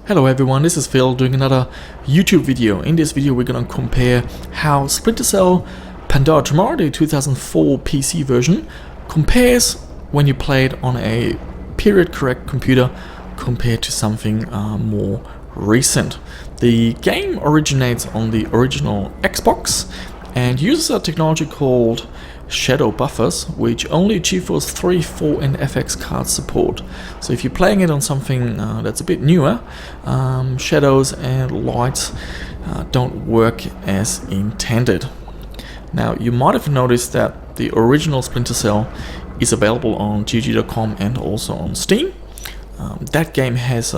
Hello everyone, this is Phil doing another YouTube video. In this video we're gonna compare how Splinter Cell Pandora Tomorrow, the 2004 PC version, compares when you play it on a period correct computer compared to something more recent. The game originates on the original Xbox and uses a technology called shadow buffers, which only GeForce 3, 4 and FX cards support. So if you're playing it on something that's a bit newer, shadows and lights don't work as intended. Now you might have noticed that the original Splinter Cell is available on GG.com and also on Steam. That game has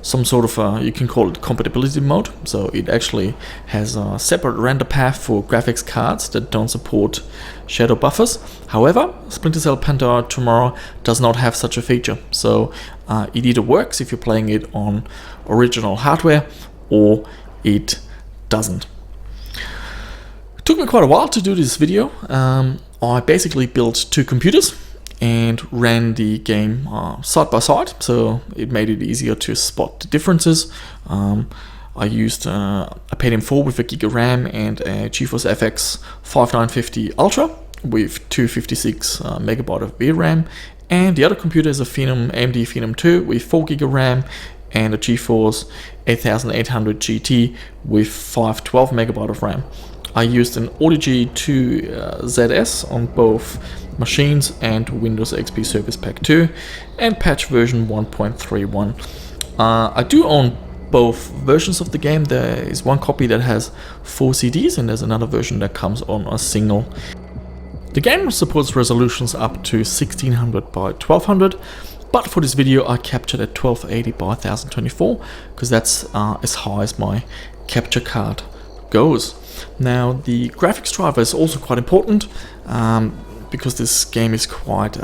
some sort of, you can call it compatibility mode, so it actually has a separate render path for graphics cards that don't support shadow buffers. However, Splinter Cell Pandora Tomorrow does not have such a feature, so it either works if you're playing it on original hardware or it doesn't. It took me quite a while to do this video. I basically built two computers and ran the game side by side, so it made it easier to spot the differences. I used a Pentium 4 with a gig of RAM and a GeForce FX 5950 Ultra with 256 megabyte of VRAM, and the other computer is a AMD Phenom 2 with 4 gig of RAM and a GeForce 8800 GT with 512 megabyte of RAM. I used an AudiG2 ZS on both machines and Windows XP Service Pack 2 and patch version 1.31. I do own both versions of the game. There is one copy that has 4 CDs and there's another version that comes on a single. The game supports resolutions up to 1600 by 1200, but for this video I captured at 1280 by 1024 because that's as high as my capture card goes. Now the graphics driver is also quite important because this game is quite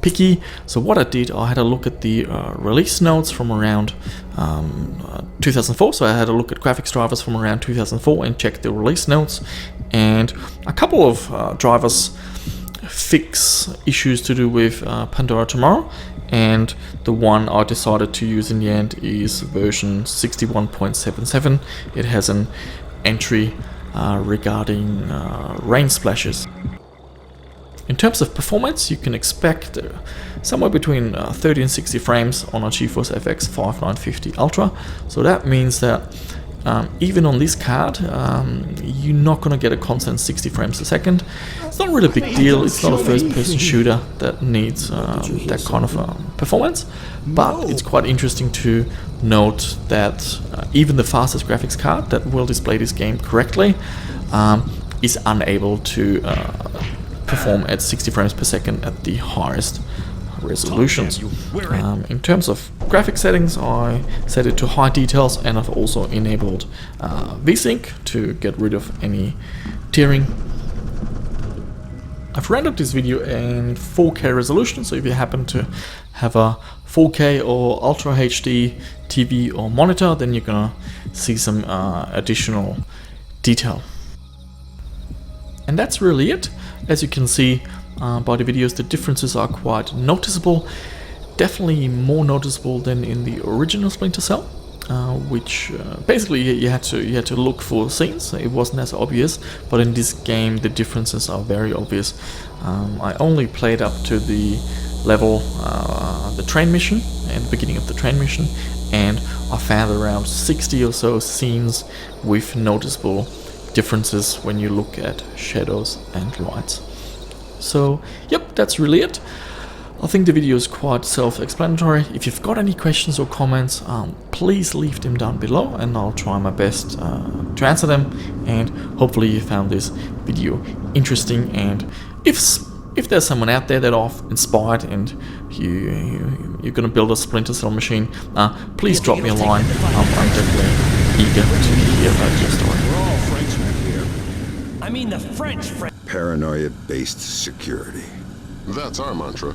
picky. So what I did, I had a look at the release notes from around 2004. So I had a look at graphics drivers from around 2004 and checked the release notes, and a couple of drivers fix issues to do with Pandora Tomorrow, and the one I decided to use in the end is version 61.77. It has an entry regarding rain splashes. In terms of performance, you can expect somewhere between 30 and 60 frames on a GeForce FX 5950 Ultra. So that means that even on this card, you're not going to get a constant 60 frames a second. It's not really a big deal. It's not a first-person shooter that needs that kind of performance. But it's quite interesting to note that even the fastest graphics card that will display this game correctly is unable to perform at 60 frames per second at the highest resolutions. In terms of graphic settings, I set it to high details, and I've also enabled VSync to get rid of any tearing. I've rendered this video in 4K resolution, so if you happen to have a 4K or Ultra HD TV or monitor, then you're gonna see some additional detail. And that's really it. As you can see by the videos, the differences are quite noticeable, definitely more noticeable than in the original Splinter Cell, which basically you had to look for scenes. It wasn't as obvious, but in this game the differences are very obvious. I only played up to the level, the train mission, and the beginning of the train mission, and I found around 60 or so scenes with noticeable differences when you look at shadows and lights. So yep, that's really it. I think the video is quite self-explanatory. If you've got any questions or comments, please leave them down below and I'll try my best to answer them, and hopefully you found this video interesting, and if there's someone out there that are inspired and you're gonna build a Splinter Cell machine, please drop me a line. I'm definitely eager to hear about your story. We're all Frenchmen here. I mean the French. Paranoia-based security. That's our mantra.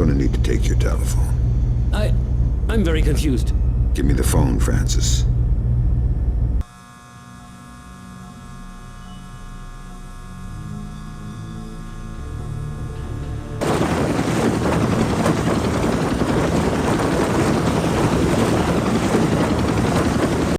gonna need to take your telephone. I'm very confused. Give me the phone, Francis.